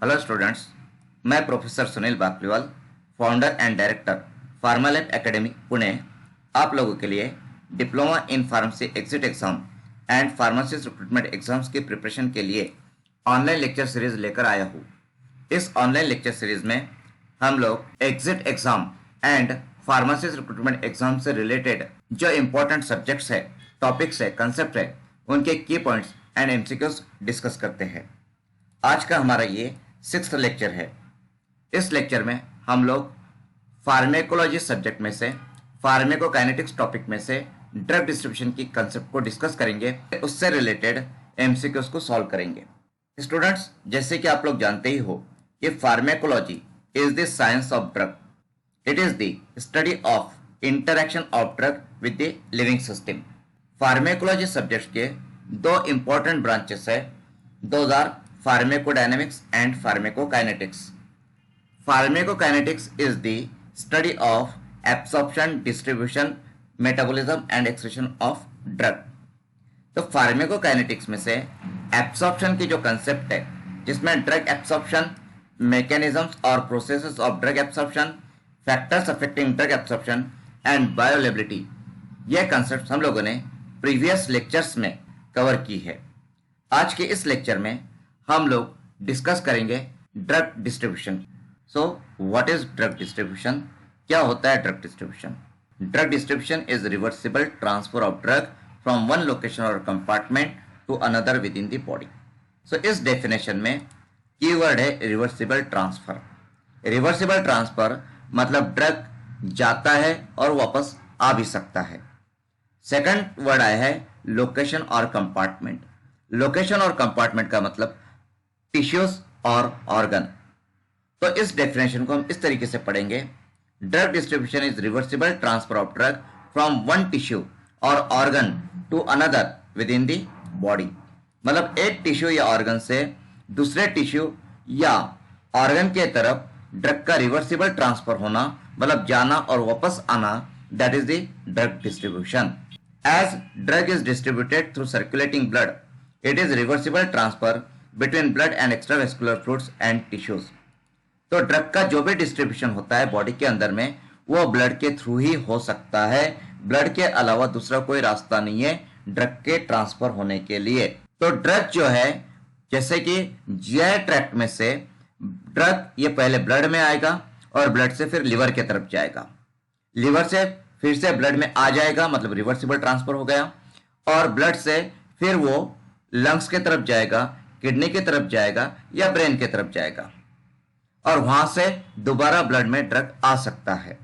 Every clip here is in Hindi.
हेलो स्टूडेंट्स, मैं professor Sunil Bakliwal, founder and director Pharmalab academy Pune, आप लोगों के लिए diploma in pharmacy exit exam and pharmacist recruitment exams की प्रिपरेशन के लिए ऑनलाइन लेक्चर सीरीज लेकर आया हूँ। इस ऑनलाइन लेक्चर सीरीज में हम लोग exit exam and pharmacist recruitment exam से रिलेटेड जो इम्पोर्टेंट सब्जेक्ट्स है, टॉपिक्स है, कंसेप्ट है, उनके की पॉइंट्स एंड एमसीक्यूज डिस्कस करते हैं। आज का हमारा ये 6th लेक्चर है। इस लेक्चर में हम लोग फार्मेकोलॉजी सब्जेक्ट में से फार्मेकोकाइनेटिक्स टॉपिक में से ड्रग डिस्ट्रीब्यूशन की कंसेप्ट को डिस्कस करेंगे, उससे रिलेटेड एमसीक्यूज को सॉल्व करेंगे। स्टूडेंट्स, जैसे कि आप लोग जानते ही हो कि pharmacology is the science of drug. It is the study of interaction of drug with the living system. Pharmacology subject के दो इंपॉर्टेंट ब्रांचेस है, those are pharmacodynamics and pharmacokinetics. Pharmacokinetics is the study of absorption, distribution, metabolism and excretion of drug. तो pharmacokinetics में से absorption की जो कंसेप्ट है, जिसमें ड्रग एब्सॉर्प्शन, मैकेनिज्म्स और processes of drug absorption, factors affecting drug absorption and bioavailability, ये कंसेप्ट हम लोगों ने प्रीवियस लेक्चर्स में कवर की है। आज के इस लेक्चर में हम लोग डिस्कस करेंगे drug distribution. So what is drug distribution? क्या होता है drug distribution? Drug distribution is reversible transfer of drug from one location और compartment to another within the body. So इस डेफिनेशन में कीवर्ड है रिवर्सिबल ट्रांसफर। रिवर्सिबल ट्रांसफर मतलब ड्रग जाता है और वापस आ भी सकता है। सेकंड वर्ड आया है लोकेशन और कंपार्टमेंट। लोकेशन और कंपार्टमेंट का मतलब टिश्यूज और ऑर्गन। तो इस डेफिनेशन को हम इस तरीके से पढ़ेंगे, drug distribution is reversible transfer of drug from one tissue और organ to another within the body. मतलब एक टिश्यू या ऑर्गन से दूसरे टिश्यू या ऑर्गन के तरफ ड्रग का रिवर्सिबल ट्रांसफर होना, मतलब जाना और वापस आना, that is the drug distribution. As drug is distributed through circulating blood, it is reversible transfer between blood and extravascular fluids and tissues. तो ड्रग का जो भी डिस्ट्रीब्यूशन होता है बॉडी के अंदर में, वो ब्लड के थ्रू ही हो सकता है। ब्लड के अलावा दूसरा कोई रास्ता नहीं है ड्रग के ट्रांसफर होने के लिए। तो ड्रग जो है, जैसे कि जीआई ट्रैक्ट में से ड्रग ये पहले ब्लड में आएगा और ब्लड से फिर लिवर के तरफ जाएगा, लिवर से फिर से ब्लड में आ जाएगा, मतलब रिवर्सिबल ट्रांसफर हो गया, और ब्लड से फिर वो लंग्स के तरफ जाएगा, किडनी की तरफ जाएगा या ब्रेन की तरफ जाएगा, और वहां से दोबारा ब्लड में ड्रग आ सकता है।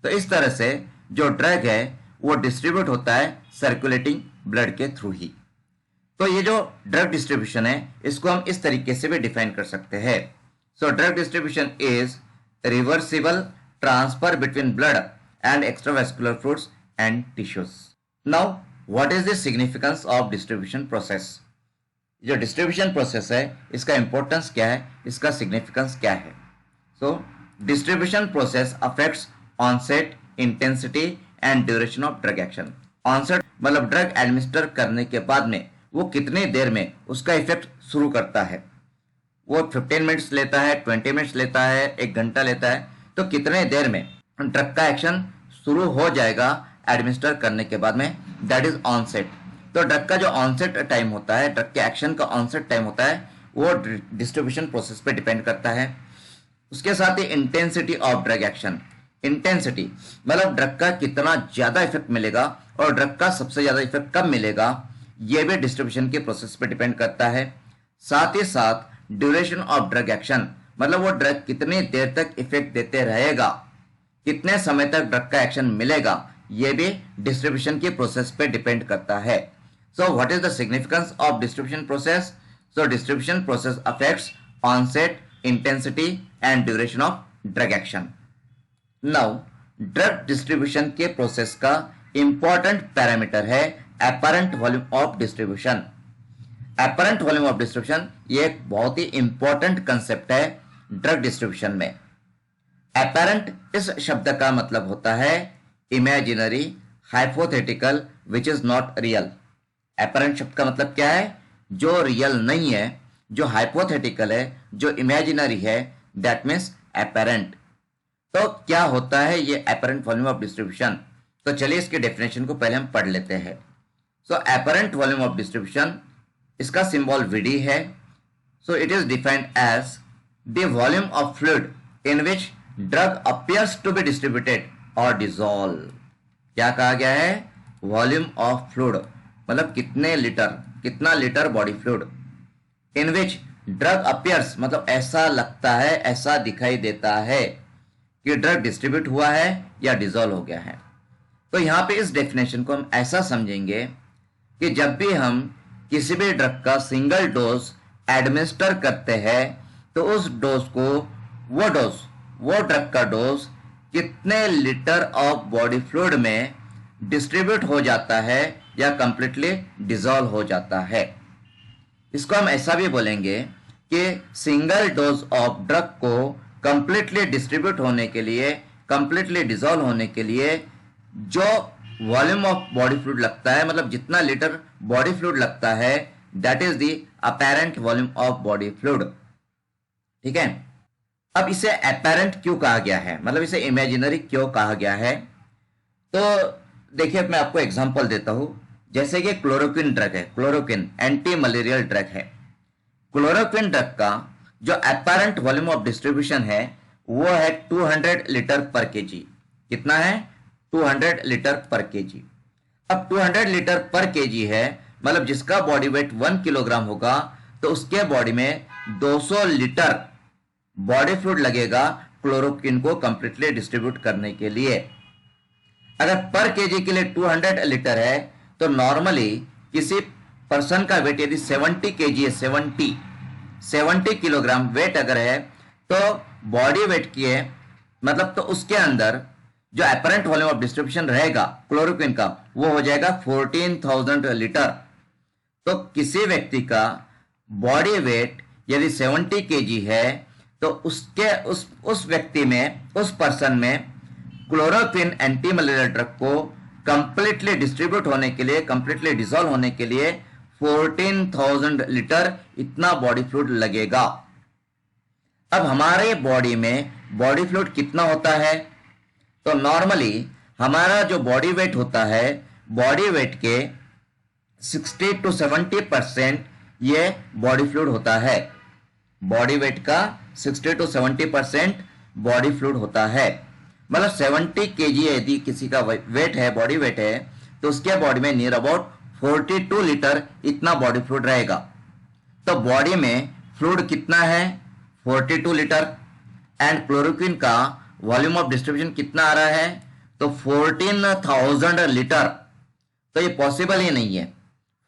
तो इस तरह से जो ड्रग है वो डिस्ट्रीब्यूट होता है सर्कुलेटिंग ब्लड के थ्रू ही। तो ये जो ड्रग डिस्ट्रीब्यूशन है, इसको हम इस तरीके से भी डिफाइन कर सकते हैं। So drug distribution is reversible transfer between blood and extravascular fluids and tissues. Now what is the significance of distribution process? जो डिस्ट्रीब्यूशन प्रोसेस है, इसका इंपॉर्टेंस क्या है, इसका सिग्निफिकेंस क्या है? So distribution process affects onset, intensity and duration of drug action. Onset मतलब ड्रग एडमिनिस्टर करने के बाद में वो कितनी देर में उसका इफेक्ट शुरू करता है। वो 15 मिनट्स लेता है, 20 मिनट्स लेता है, 1 घंटा लेता है, तो कितने देर में ड्रग का एक्शन शुरू हो जाएगा एडमिनिस्टर करने के बाद में, दैट इज ऑनसेट। तो ड्रग का जो ऑनसेट टाइम होता है, ड्रग के एक्शन का ऑनसेट टाइम होता है, वो डिस्ट्रीब्यूशन प्रोसेस पे डिपेंड करता है। उसके साथ ही intensity of drug action. Intensity मतलब ड्रग का कितना ज्यादा इफेक्ट मिलेगा और ड्रग का सबसे ज्यादा इफेक्ट कब मिलेगा, ये भी डिस्ट्रीब्यूशन के प्रोसेस पे डिपेंड करता है। साथ ही साथ ड्यूरेशन ऑफ ड्रग एक्शन, मतलब वो ड्रग कितनी देर तक इफेक्ट देते रहेगा, कितने समय तक ड्रग का एक्शन मिलेगा, ये भी डिस्ट्रीब्यूशन के प्रोसेस पे डिपेंड करता है। So what is the significance of distribution process? So distribution process affects onset, intensity and duration of drug action. Now drug distribution के process का important parameter है apparent volume of distribution. Apparent volume of distribution ये एक बहुत ही important concept है drug distribution में। Apparent इस शब्द का मतलब होता है imaginary, hypothetical, which is not real। Apparent शब्द का मतलब क्या है? जो रियल नहीं है, जो हाइपोथेटिकल है, जो इमेजिनरी है, दैट मीन्स एपेरेंट। तो क्या होता है ये एपेरेंट वॉल्यूम ऑफ डिस्ट्रीब्यूशन? तो चलिए इसके डेफिनेशन को पहले हम पढ़ लेते हैं। So apparent volume of distribution, इसका सिंबल वीडी है। So it is defined as the volume of fluid in which drug appears to be distributed और डिसॉल्व। क्या कहा गया है? वॉल्यूम ऑफ फ्लूइड मतलब कितना litre body fluid, in which drug appears मतलब ऐसा लगता है, ऐसा दिखाई देता है कि ड्रग डिस्ट्रीब्यूट हुआ है या डिसॉल्व हो गया है। तो यहां पे इस डेफिनेशन को हम ऐसा समझेंगे कि जब भी हम किसी भी ड्रग का सिंगल डोज एडमिनिस्टर करते हैं तो उस डोज को वो ड्रग का डोज कितने लीटर ऑफ बॉडी फ्लूइड में डिस्ट्रीब्यूट हो जाता है या कंप्लीटली डिसॉल्व हो जाता है। इसको हम ऐसा भी बोलेंगे कि सिंगल डोज ऑफ ड्रग को कंप्लीटली डिस्ट्रीब्यूट होने के लिए, कंप्लीटली डिसॉल्व होने के लिए जो वॉल्यूम ऑफ बॉडी फ्लूइड लगता है, मतलब जितना लीटर बॉडी फ्लूइड लगता है, that is the apparent volume of body fluid. ठीक है, अब इसे अपेरेंट क्यों कहा गया है, मतलब इसे इमेजिनरी क्यों कहा गया है? तो देखिए मैं आपको एग्जांपल देता हूं। जैसे कि क्लोरोक्विन ड्रग है, क्लोरोक्विन एंटी मलेरियल ड्रग है। क्लोरोक्विन ड्रग का जो अपेरेंट वॉल्यूम ऑफ डिस्ट्रीब्यूशन है वो है 200 लीटर पर केजी। कितना है? 200 लीटर पर केजी। अब 200 लीटर पर केजी है, मतलब जिसका बॉडी वेट 1 किलोग्राम होगा तो उसके बॉडी में 200 लीटर बॉडी फ्लूइड लगेगा क्लोरोक्विन को कंप्लीटली डिस्ट्रीब्यूट करने के लिए। अगर पर केजी के लिए 200 लीटर है तो नॉर्मली किसी पर्सन का वेट यदि 70 केजी है, 70 किलोग्राम वेट अगर है तो बॉडी वेट की है, मतलब तो उसके अंदर जो अपेरेंट वॉल्यूम ऑफ डिस्ट्रीब्यूशन रहेगा क्लोरोक्विन का वो हो जाएगा 14,000 लीटर। तो किसी व्यक्ति का बॉडी वेट यदि 70 केजी है तो उस व्यक्ति में, उस पर्सन में क्लोरोक्विन एंटी मलेरियल ड्रग को कंप्लीटली डिस्ट्रीब्यूट होने के लिए, कंप्लीटली डिसॉल्व होने के लिए 14,000 लीटर इतना बॉडी फ्लूइड लगेगा। अब हमारे बॉडी में बॉडी फ्लूइड कितना होता है? तो नॉर्मली हमारा जो बॉडी वेट होता है, बॉडी वेट के 60 to 70% ये बॉडी फ्लूइड होता है। बॉडी वेट का 60 to 70% बॉडी फ्लूइड होता है, मतलब 70 केजी यदि किसी का वेट है, बॉडी वेट है, तो उसके बॉडी में नियर अबाउट 42 लीटर इतना बॉडी फ्लूइड रहेगा। तो बॉडी में फ्लूइड कितना है? 42 लीटर। एंड क्लोरोक्विन का वॉल्यूम ऑफ डिस्ट्रीब्यूशन कितना आ रहा है? तो 14,000 लीटर। तो ये पॉसिबल ही नहीं है।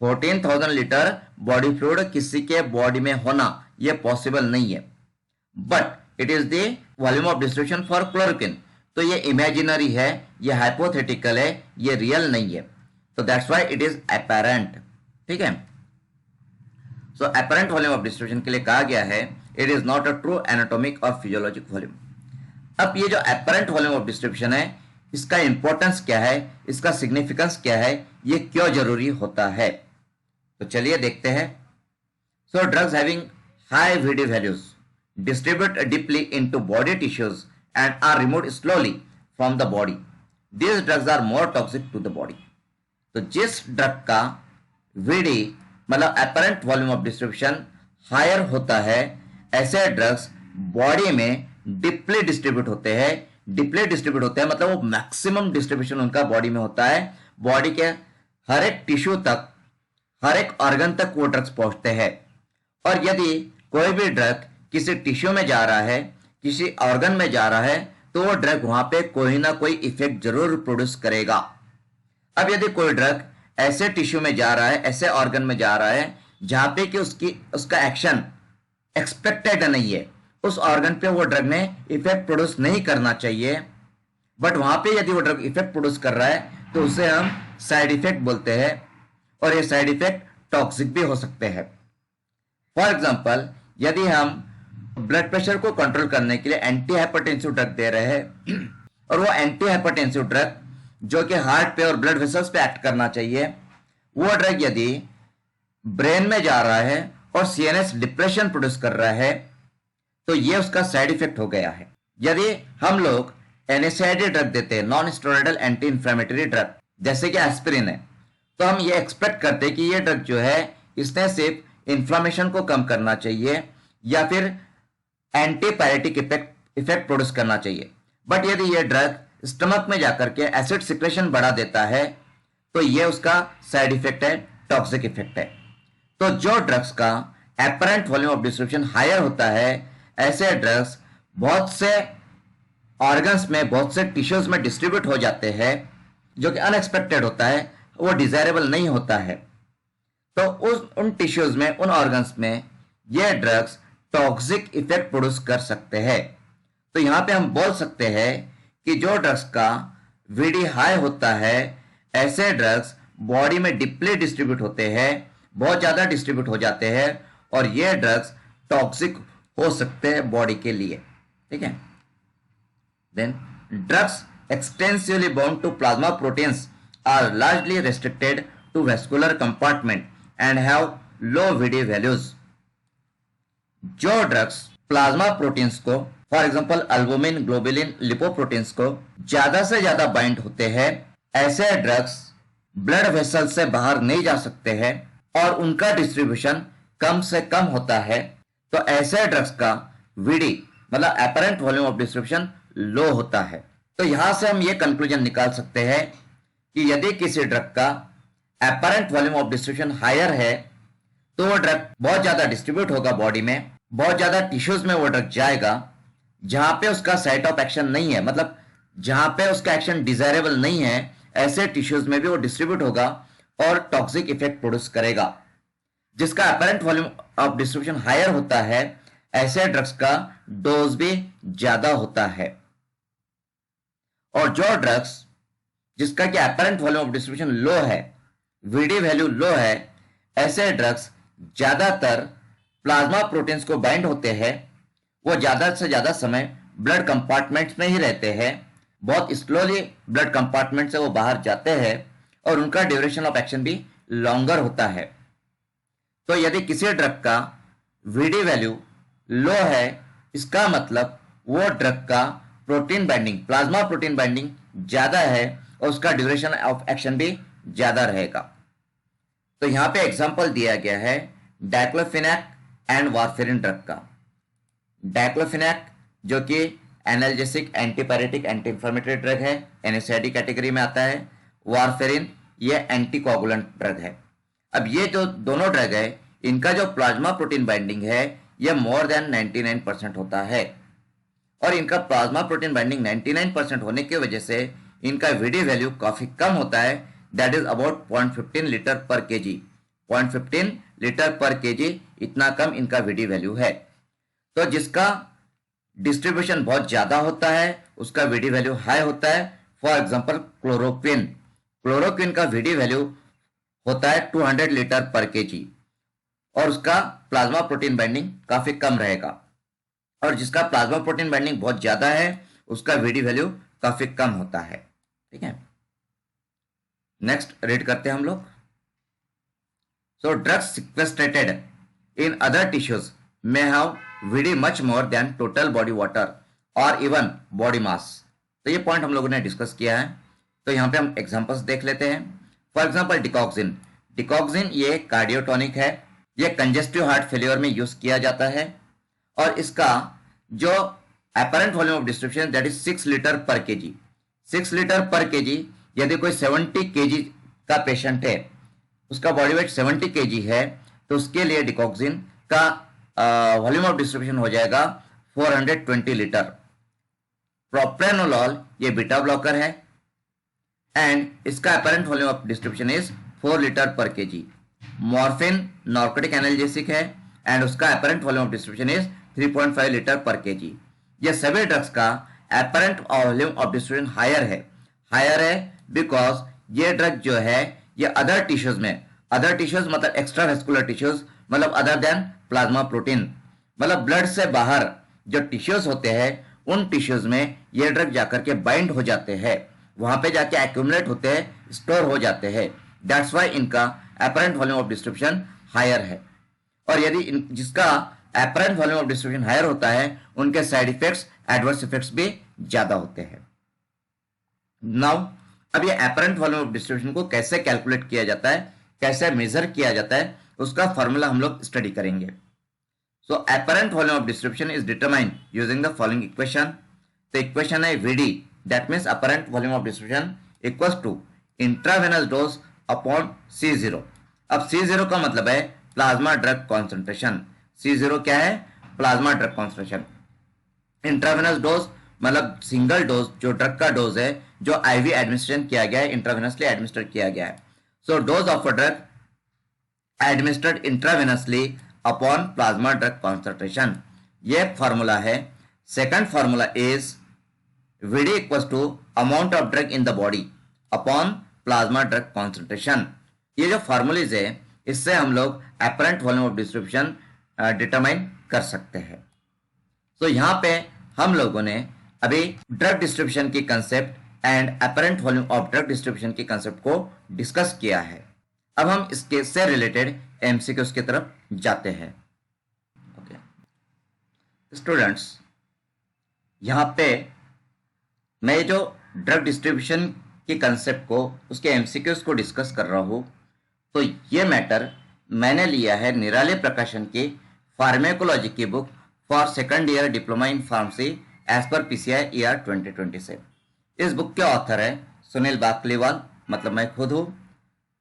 14,000 लीटर बॉडी फ्लूइड किसी के बॉडी में होना ये पॉसिबल नहीं है। But it is the volume of distribution for chloroquine. तो ये इमेजिनरी है, ये हाइपोथेटिकल है, ये रियल नहीं है। तो that's why it is apparent. ठीक है, सो अपेरेंट वॉल्यूम ऑफ डिस्ट्रीब्यूशन के लिए कहा गया है it is not a true anatomic और फिजियोलॉजिक वॉल्यूम। अब ये जो अपेरेंट वॉल्यूम ऑफ डिस्ट्रीब्यूशन है, इसका इंपॉर्टेंस क्या है, इसका सिग्निफिकेंस क्या है, ये क्यों जरूरी होता है? तो चलिए देखते हैं। So drugs having high VD values distribute deeply into body tissues and are removed slowly from the body. These drugs are more toxic to the body. तो जिस ड्रग का वीडी मतलब apparent volume of distribution higher होता है, ऐसे ड्रग्स बॉडी में डीपली डिस्ट्रीब्यूट होते हैं। डीपली डिस्ट्रीब्यूट होते हैं मतलब वो मैक्सिमम डिस्ट्रीब्यूशन उनका बॉडी में होता है। बॉडी के हर एक टिश्यू तक, हर एक ऑर्गन तक वो ड्रग्स पहुंचते हैं। और यदि कोई भी ड्रग किसी टिश्यू में जा रहा है, किसी ऑर्गन में जा रहा है, तो वो ड्रग वहां पे कोई ना कोई इफेक्ट जरूर प्रोड्यूस करेगा। अब यदि कोई ड्रग ऐसे टिश्यू में जा रहा है, ऐसे ऑर्गन में जा रहा है जहां पे कि उसका एक्शन एक्सपेक्टेड नहीं है, उस ऑर्गन पे वो ड्रग ने इफेक्ट प्रोड्यूस नहीं करना चाहिए, बट वहां पे यदि वो ड्रग इफेक्ट प्रोड्यूस कर रहा है तो उसे हम साइड इफेक्ट बोलते हैं, और ये साइड इफेक्ट टॉक्सिक भी हो सकते हैं। फॉर एग्जाम्पल, यदि हम ब्लड प्रेशर को कंट्रोल करने के लिए एंटी हाइपरटेंसिव ड्रग दे रहे हैं और वो एंटी हाइपरटेंसिव ड्रग जो कि हार्ट पे और ब्लड वेसल्स पे एक्ट करना चाहिए, वो ड्रग यदि ब्रेन में जा रहा है और सीएनएस डिप्रेशन प्रोड्यूस कर रहा है, तो ये उसका साइड इफेक्ट हो गया है। यदि हम लोग एनएसएआईडी ड्रग देते हैं, non steroidal anti inflammatory drug, जैसे कि एस्पिरिन है, तो हम ये एक्सपेक्ट करते हैं कि ये ड्रग जो है इसने सिर्फ इन्फ्लामेशन को कम करना चाहिए या फिर एंटीपायरेटिक इफेक्ट प्रोड्यूस करना चाहिए। बट यदि ये ड्रग स्टमक में जाकर के एसिड सिक्रेशन बढ़ा देता है, तो ये उसका साइड इफेक्ट है, टॉक्सिक इफेक्ट है। तो जो ड्रग्स का apparent volume of distribution higher होता है, ऐसे ड्रग्स बहुत से ऑर्गन्स में, बहुत से टिश्यूज में डिस्ट्रीब्यूट हो जाते हैं, जो कि अनएक्सपेक्टेड होता है, वो डिजायरेबल नहीं होता है। तो उन टिश्यूज में, उन ऑर्गन्स में ये ड्रग्स टॉक्सिक इफेक्ट प्रोड्यूस कर सकते हैं। तो यहां पे हम बोल सकते हैं कि जो ड्रग्स का वीडी हाई होता है, ऐसे ड्रग्स बॉडी में डीपली डिस्ट्रीब्यूट होते हैं, बहुत ज्यादा डिस्ट्रीब्यूट हो जाते हैं, और ये ड्रग्स टॉक्सिक हो सकते हैं बॉडी के लिए। ठीक है। Then drugs extensively bound to plasma proteins are largely restricted to vascular compartment and have low VD values. जो ड्रग्स प्लाज्मा प्रोटीन्स को, for example albumin, globulin, lipoproteins को ज्यादा से ज्यादा बाइंड होते हैं, ऐसे ड्रग्स ब्लड वेसल से बाहर नहीं जा सकते हैं और उनका डिस्ट्रीब्यूशन कम से कम होता है। तो ऐसे ड्रग्स का वीडी मतलब एपरेंट वॉल्यूम ऑफ डिस्ट्रीब्यूशन लो होता है। तो यहां से हम ये कंक्लूजन निकाल सकते हैं कि यदि किसी ड्रग का apparent volume of distribution higher है, तो वो ड्रग बहुत ज्यादा डिस्ट्रीब्यूट होगा बॉडी में, बहुत ज्यादा टिश्यूज में वो ड्रग जाएगा, जहां पे उसका साइट ऑफ एक्शन नहीं है, मतलब जहां पे उसका एक्शन डिजायरेबल नहीं है, ऐसे टिश्यूज में भी वो डिस्ट्रीब्यूट होगा और टॉक्सिक इफेक्ट प्रोड्यूस करेगा। जिसका apparent volume of distribution higher होता है, ऐसे ड्रग्स का डोज भी ज्यादा होता है। और जो ड्रग्स जिसका कि अपरेंट वॉल्यूम ऑफ डिस्ट्रीब्यूशन लो है, वीडी वैल्यू लो है, ऐसे ड्रग्स ज्यादातर प्लाज्मा प्रोटीन्स को बाइंड होते हैं, वो ज्यादा से ज्यादा समय ब्लड कंपार्टमेंट्स में ही रहते हैं, बहुत स्लोली ब्लड कंपार्टमेंट से वो बाहर जाते हैं और उनका ड्यूरेशन ऑफ एक्शन भी लॉन्गर होता है। तो यदि किसी ड्रग का वीडी वैल्यू लो है, इसका मतलब वो ड्रग का protein binding, plasma protein binding ज्यादा है और उसका ड्यूरेशन ऑफ एक्शन भी ज्यादा रहेगा। तो यहां पे एग्जांपल दिया गया है डाइक्लोफिनेक एंड वारफेरिन ड्रग का। डाइक्लोफिनेक जो कि analgesic, antipyretic, anti inflammatory drug है, एनएसएआईडी कैटेगरी में आता है। वारफेरिन ये एंटीकोगुलेंट ड्रग है। अब ये जो दोनों ड्रग है, इनका जो प्लाज्मा प्रोटीन बाइंडिंग है ये मोर देन 99% होता है, और इनका प्लाज्मा प्रोटीन बाइंडिंग 99% होने की वजह से इनका वीडी वैल्यू काफी कम होता है, that is about 0.15 litre per KG. 0.15 litre per KG, इतना कम इनका वीडी वैल्यू है। तो जिसका डिस्ट्रीब्यूशन बहुत ज्यादा होता है उसका वीडी वैल्यू हाई होता है। फॉर एग्जांपल क्लोरोक्विन, क्लोरोक्विन का वीडी वैल्यू होता है 200 लीटर पर केजी और उसका प्लाज्मा प्रोटीन बाइंडिंग काफी कम रहेगा, और जिसका प्लाज्मा प्रोटीन बाइंडिंग बहुत ज्यादा है उसका वीडी वैल्यू काफी कम होता है। ठीक है, नेक्स्ट रीड करते हैं हम लोग। So drugs sequestrated in other tissues may have VD much more than total body water or even body mass। तो ये पॉइंट हम लोगों ने डिस्कस किया है। तो यहाँ पे हम एग्जांपल्स देख लेते हैं। फॉर एग्जांपल डिकॉक्सिन, डिकॉक्सिन ये कार्डियोटॉनिक है, ये कंजेस्टिव हार्ट फेलियर में यूज किया जाता है, और इसका जो apparent volume of distribution that is 6 litre per KG. 6 litre per KG, यदि कोई 70 केजी का पेशेंट है, उसका बॉडी वेट 70 केजी है, तो उसके लिए डिकॉक्सिन का वॉल्यूम ऑफ डिस्ट्रीब्यूशन हो जाएगा 420 लीटर। प्रोप्रेनोलॉल ये बीटा ब्लॉकर है एंड इसका apparent volume of distribution is 4 litre per KG. Morphine narcotic analgesic है एंड उसका apparent volume of distribution is 3.5 litre per KG. ये सभी ड्रग्स का apparent volume of distribution higher है बिकॉज ये ड्रग जो है ये अदर टिश्यूज में, अदर टिश्यूज मतलब एक्स्ट्रा वेस्कुलर टिश्यूज, मतलब अदर देन प्लाज्मा प्रोटीन, मतलब ब्लड से बाहर जो टिश्यूज होते हैं उन टिश्यूज में ये ड्रग जाकर के बाइंड हो जाते हैं, वहां पे जाके एक्यूमुलेट होते हैं, स्टोर हो जाते हैं। दैट्स वाई इनका apparent volume of distribution higher है। और यदि जिसका apparent volume of distribution higher होता है उनके साइड इफेक्ट्स, एडवर्स इफेक्ट्स भी ज्यादा होते हैं। नाउ अब ये एपरेंट वॉल्यूम ऑफ डिस्ट्रीब्यूशन को कैसे कैलकुलेट किया जाता है, कैसे मेजर किया जाता है, उसका फॉर्मूला हम लोग स्टडी करेंगे। So apparent volume of distribution is determined using the following equation. तो इक्वेशन है VD, that means apparent volume of distribution equals to intravenous dose upon C0। अब C0 का मतलब है प्लाज्मा ड्रग कॉन्सेंट्रेशन। C0 क्या है? Plasma drug concentration. Intravenous dose मतलब सिंगल डोज, जो ड्रग का डोज है जो IV एडमिनिस्ट्रेशन किया गया है, इंट्रावेनसली एडमिनिस्टर किया गया है। So dose of a drug administered intravenously upon plasma drug concentration, ये फॉर्मूला है। Second formula is VD equals to amount of drug in the body upon plasma drug concentration. ये जो फॉर्मूलीज है इससे हम लोग apparent volume of distribution determine कर सकते हैं। तो यहाँ पे हम लोगों ने अभी ड्रग डिस्ट्रीब्यूशन की concept and apparent volume of drug distribution की कंसेप्ट को डिस्कस किया है। अब हम इसके से रिलेटेड MCQs की तरफ जाते हैं। ओके स्टूडेंट्स, यहाँ पे मैं जो ड्रग डिस्ट्रीब्यूशन की कंसेप्ट को, उसके MCQs को डिस्कस कर रहा हूँ। तो ये मैटर मैंने लिया है निराले प्रकाशन की फार्मेकोलॉजी की book for second year diploma in pharmacy as per PCI ER 2020 से। इस बुक के ऑथर है सुनील बाकलीवाल, मतलब मैं खुद हूँ,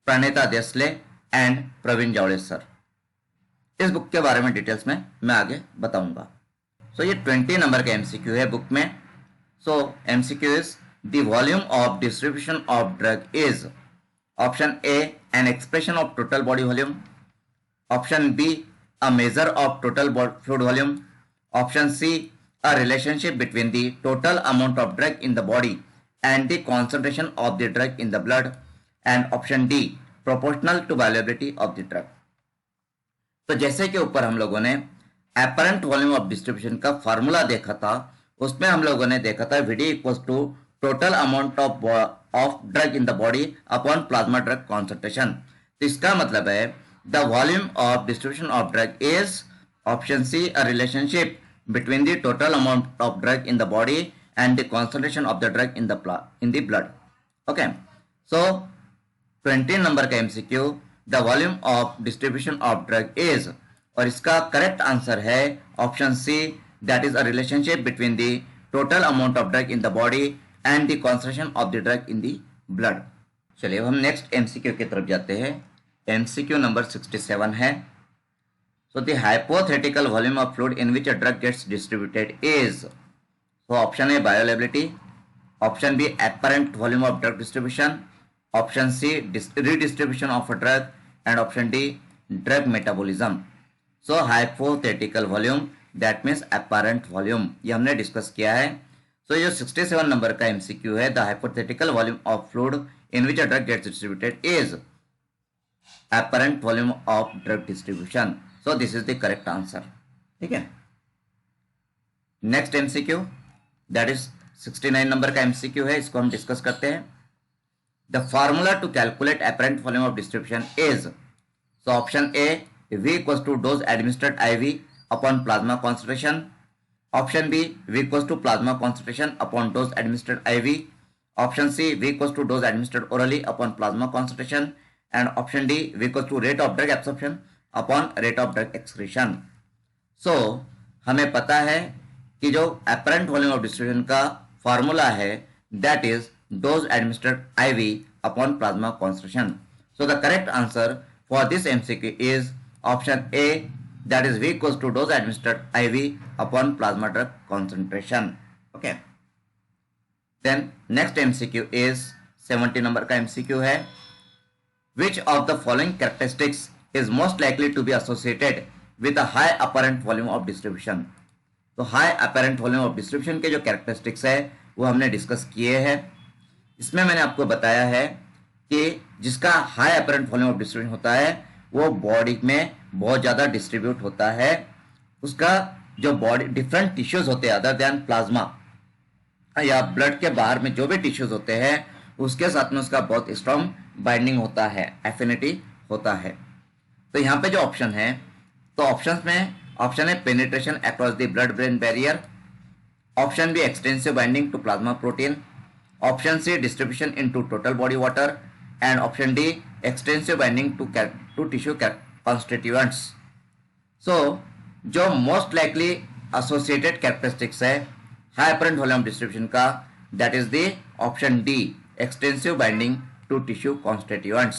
प्रणीता देसले एंड प्रवीण जावड़े सर। इस बुक के बारे में डिटेल्स में मैं आगे बताऊंगा। सो ये 20 नंबर का MCQ है बुक में। सो MCQ is the volume of distribution of drug is option A an expression of total body volume, option B a measure of total fluid volume, option C a relationship between the total amount of drug in the body and the concentration of the drug in the blood, and option D proportional to valuability of the drug। तो जैसे कि ऊपर हम लोगों ने एपरेंट वॉल्यूम ऑफ डिस्ट्रीब्यूशन का फॉर्मूला देखा था, उसमें हम लोगों ने देखा था VD equals to total amount of drug in the body upon plasma drug concentration. तो इसका मतलब है the volume of distribution of drug is option C a relationship between the total amount of drug in the body and the concentration of the drug in the blood. Okay, so 20 number का MCQ the volume of distribution of drug is, और इसका करेक्ट आंसर है option C, that is a relationship between the total amount of drug in the body and the concentration of the drug in the blood. चलिए अब हम नेक्स्ट MCQ की तरफ जाते हैं। MCQ नंबर 67 है। So the hypothetical volume of fluid in which a drug gets distributed is, so option A bioavailability, option B apparent volume of drug distribution, option C redistribution of a drug, and option D drug metabolism. So hypothetical volume that means apparent volume, ये हमने डिस्कस किया है। सो ये 67 नंबर का MCQ है। The hypothetical volume of fluid in which a drug gets distributed is apparent volume of drug distribution, so this is the correct answer। ठीक है, next MCQ that is 69 number का MCQ है, इसको हम डिस्कस करते हैं। The formula to calculate apparent volume of distribution is, so option A V equals to dose administered IV upon plasma concentration, option B V equals to plasma concentration upon dose administered IV, option C V equals to dose administered orally upon plasma concentration, and option D V equals to rate of drug absorption upon rate of drug excretion। so हमें पता है कि जो apparent volume of distribution का फॉर्मूला है that is dose administered IV upon plasma concentration। so the correct answer for this MCQ is option A, that is V equals to dose administered IV upon plasma drug concentration। okay, then next MCQ is 70 number का MCQ है। Which of the following characteristics is most likely to be associated with a high apparent volume of distribution? तो high apparent volume of distribution के जो characteristics है वो हमने डिस्कस किए हैं। इसमें मैंने आपको बताया है कि जिसका high apparent volume of distribution होता है वो बॉडी में बहुत ज़्यादा डिस्ट्रीब्यूट होता है। उसका जो बॉडी डिफरेंट टिश्यूज होते हैं अदर दैन प्लाज्मा या ब्लड के बाहर में जो भी टिश्यूज होते हैं उसके साथ में उसका बहुत स्ट्रॉन्ग बाइंडिंग होता है, एफिनिटी होता है। तो यहाँ पे जो ऑप्शन है तो ऑप्शंस में ऑप्शन है penetration across the blood brain barrier, option B extensive binding to plasma protein, option C distribution into total body water and option D extensive binding to tissue constituents. So जो मोस्ट लाइकली एसोसिएटेड कैरेक्टरिस्टिक्स है हाई अपरेंट वॉल्यूम डिस्ट्रीब्यूशन का, that is the option D extensive binding to tissue constituents.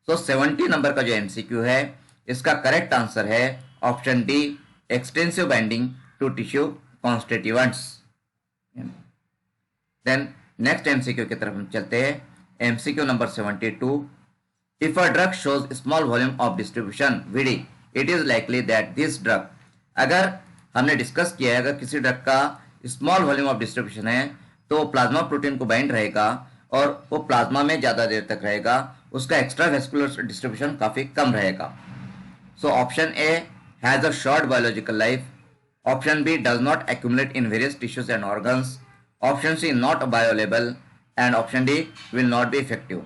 So 70 number का जो एमसीक्यू है इसका करेक्ट आंसर है option D extensive binding to tissue constituents. Then next MCQ की तरफ हम चलते हैं। MCQ number 72, if a drug shows small volume of distribution VD it is likely that this drug, अगर हमने डिस्कस किया है अगर किसी ड्रग का स्मॉल वॉल्यूम ऑफ डिस्ट्रीब्यूशन है तो प्लाज्मा प्रोटीन को बाइंड रहेगा और वो प्लाज्मा में ज्यादा देर तक रहेगा, उसका एक्स्ट्रा वेस्कुलर डिस्ट्रीब्यूशन काफी कम रहेगा। So option A has a short biological life, option B does not accumulate in various tissues and organs, option C not bioavailable and option D will not be effective.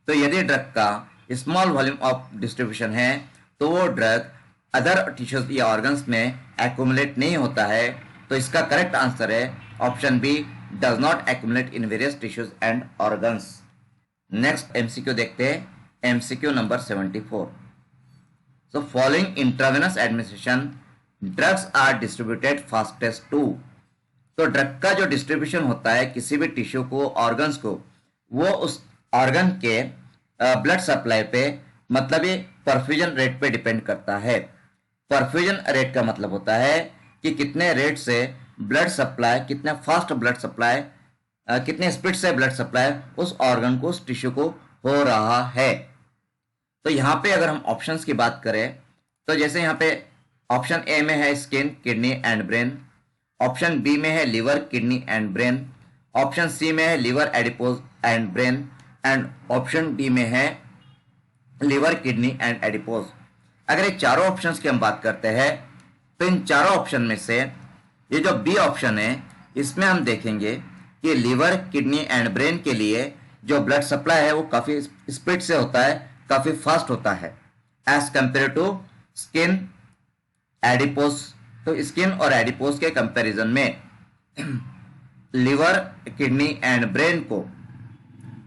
तो यदि ड्रग का स्मॉल वॉल्यूम ऑफ डिस्ट्रीब्यूशन है तो वो ड्रग अदर टिश्यूज या ऑर्गन्स में एक्यूमुलेट नहीं होता है, तो इसका करेक्ट आंसर है option B does not accumulate in various tissues and organs. Next MCQ देखते हैं, MCQ number 74। So following intravenous administration drugs are distributed fastest to. तो ड्रग का जो डिस्ट्रीब्यूशन होता है किसी भी टिश्यू को ऑर्गन्स को, वो उस ऑर्गन के ब्लड सप्लाई पे मतलब ये परफ्यूजन रेट पे डिपेंड करता है। परफ्यूजन रेट का मतलब होता है कि कितने रेट से ब्लड सप्लाई, कितने फास्ट ब्लड सप्लाई, कितने स्पीड से ब्लड सप्लाई उस ऑर्गन को, उस टिश्यू को हो रहा है। तो यहाँ पे अगर हम ऑप्शंस की बात करें तो जैसे यहाँ पे ऑप्शन ए में है skin, kidney and brain, option B में है liver, kidney and brain, option C में है liver, adipose and brain and option D में है लिवर, किडनी एंड एडिपोज। अगर ये चारों ऑप्शंस की हम बात करते हैं तो इन चारों ऑप्शन में से ये जो बी ऑप्शन है इसमें हम देखेंगे कि लिवर, किडनी एंड ब्रेन के लिए जो ब्लड सप्लाई है वो काफी स्पीड से होता है, काफी फास्ट होता है as compare to skin, adipose. तो स्किन और एडिपोज के कंपैरिजन में लिवर, किडनी एंड ब्रेन को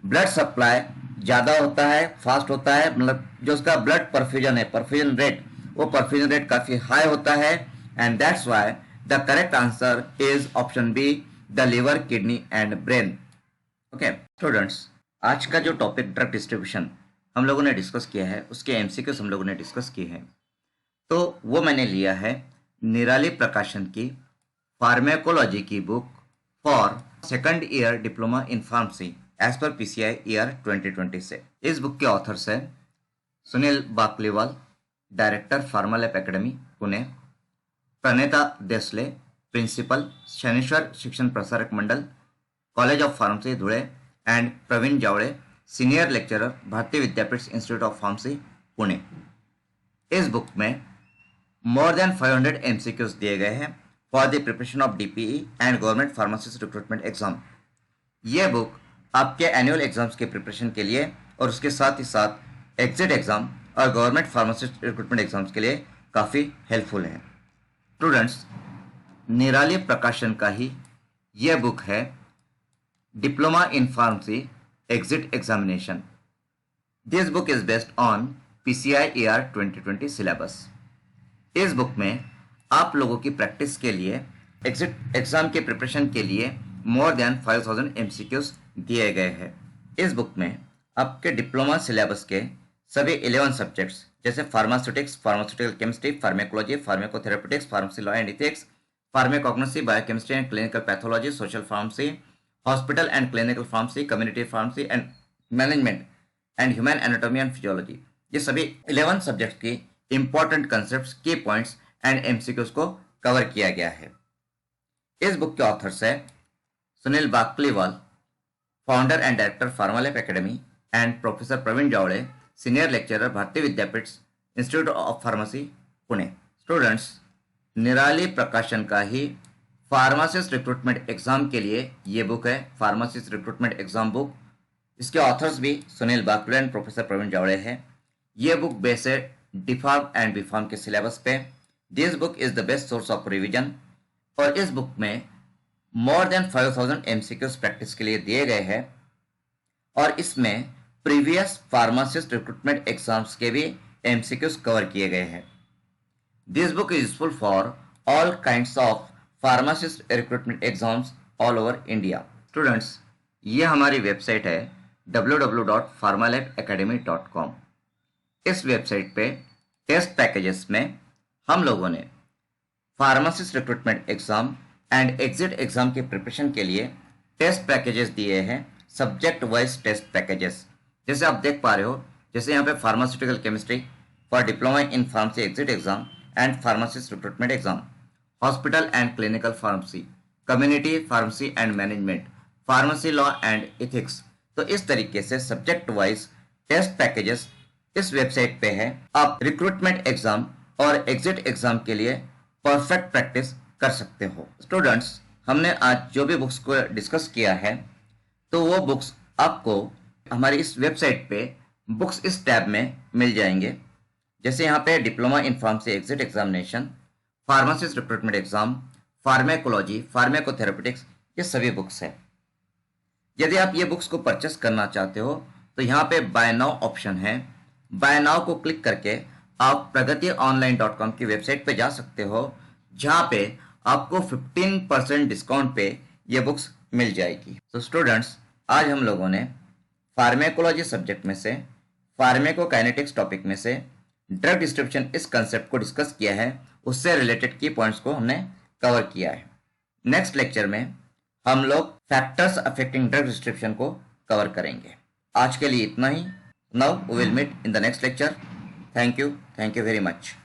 ब्लड सप्लाई ज्यादा होता है, फास्ट होता है, मतलब जो उसका ब्लड परफ्यूजन है, परफ्यूजन रेट, वो परफ्यूजन रेट काफी हाई होता है and that's why the correct answer is option B the liver, kidney and brain. Okay students, आज का जो टॉपिक ड्रग डिस्ट्रीब्यूशन हम लोगों ने डिस्कस किया है उसके एमसीक्यूज हम लोगों ने डिस्कस किए हैं। तो वो मैंने लिया है निराली प्रकाशन की फार्मेकोलॉजी की book for second year diploma in pharmacy as per PCI year 2020 से। इस बुक के ऑथर्स है Sunil Bakliwal, director Pharmalab academy Pune, Praneta Desle, principal Shaneshwar Shikshan Prasarak Mandal, college of pharmacy Dhule and Pravin Javade, senior lecturer, Bharati Vidyapeeth institute of pharmacy Pune. इस बुक में मोर देन 500 एमसीक्यूज दिए गए हैं for the preparation of DPE and government pharmacist recruitment exam. ये बुक आपके एनुअल एग्जाम्स के प्रिपरेशन के लिए और उसके साथ ही साथ एग्जिट एग्जाम और गवर्नमेंट फार्मासिस्ट रिक्रूटमेंट एग्जाम्स के लिए काफ़ी हेल्पफुल है। स्टूडेंट्स, निराली प्रकाशन का ही यह बुक है diploma in pharmacy exit examination. This book is based on PCI ER 2020 syllabus. इस बुक में आप लोगों की प्रैक्टिस के लिए, एग्जिट एग्जाम के प्रिपरेशन के लिए मोर देन 5000 एमसीक्यूज दिए गए हैं। इस बुक में आपके डिप्लोमा सिलेबस के सभी 11 सब्जेक्ट्स जैसे pharmaceutics, pharmaceutical chemistry, pharmacology, pharmacotherapeutics, pharmacy law and ethics, pharmacognosy, biochemistry and clinical pathology, social pharmacy, hospital and clinical pharmacy, community pharmacy and management and human anatomy and physiology, ये सभी 11 सब्जेक्ट्स की important concepts, key points and MCQs को कवर किया गया है। इस बुक के ऑथर्स है Sunil Bakliwal, founder and director Pharmalab academy and professor Pravin Javade, senior lecturer, Bharati Vidyapeeth institute of pharmacy Pune. Students, निराली प्रकाशन का ही फार्मासिस्ट रिक्रूटमेंट एग्जाम के लिए ये बुक है, फार्मासिस्ट रिक्रूटमेंट एग्जाम बुक। इसके ऑथर्स भी सुनील बाकलीवाल एंड प्रोफेसर प्रवीण जावड़े हैं। ये बुक बेस्ड डिफार्म एंड बीफार्म के सिलेबस पे। This book is the best source of revision. और इस बुक में मोर देन 5000 एमसीक्यूज प्रैक्टिस के लिए दिए गए हैं और इसमें प्रीवियस फार्मासिस्ट रिक्रूटमेंट एग्जाम्स के भी एमसीक्यूज कवर किए गए हैं। This book is useful for all kinds of pharmacist recruitment exams all over India. Students, ये हमारी वेबसाइट है www.pharmalabacademy.com। इस वेबसाइट पे टेस्ट पैकेजेस में हम लोगों ने pharmacist recruitment exam and exit exam की प्रिपरेशन के लिए टेस्ट पैकेजेस दिए हैं, सब्जेक्ट वाइज टेस्ट पैकेजेस। जैसे आप देख पा रहे हो, जैसे यहाँ पे pharmaceutical chemistry for diploma in pharmacy exit exam and pharmacist recruitment exam, hospital and clinical pharmacy, community pharmacy and management, pharmacy law and ethics. तो इस तरीके से सब्जेक्ट वाइज टेस्ट पैकेजेस इस वेबसाइट पे है। आप रिक्रूटमेंट एग्जाम और एग्जिट एग्जाम के लिए परफेक्ट प्रैक्टिस कर सकते हो। स्टूडेंट्स, हमने आज जो भी बुक्स को डिस्कस किया है तो वो बुक्स आपको हमारी इस वेबसाइट पे बुक्स इस टैब में मिल जाएंगे। जैसे यहाँ पे diploma in pharmacy exit examination, pharmacist recruitment exam, pharmacology, pharmacotherapeutics, ये सभी बुक्स है। यदि आप ये बुक्स को परचेस करना चाहते हो तो यहाँ पे बाय नाउ ऑप्शन है। बाय नाउ को क्लिक करके आप pragationline.com की वेबसाइट पे जा सकते हो, जहाँ पे आपको 15% डिस्काउंट पे ये बुक्स मिल जाएगी। तो स्टूडेंट्स, आज हम लोगों ने फार्मेकोलॉजी सब्जेक्ट में से फार्मेकोकाइनेटिक्स टॉपिक में से ड्रग डिस्ट्रीब्यूशन इस कंसेप्ट को डिस्कस किया है, उससे रिलेटेड की पॉइंट्स को हमने कवर किया है। नेक्स्ट लेक्चर में हम लोग फैक्टर्स अफेक्टिंग ड्रग डिस्ट्रीब्यूशन को कवर करेंगे। आज के लिए इतना ही। Now we will meet in the next lecture. Thank you very much.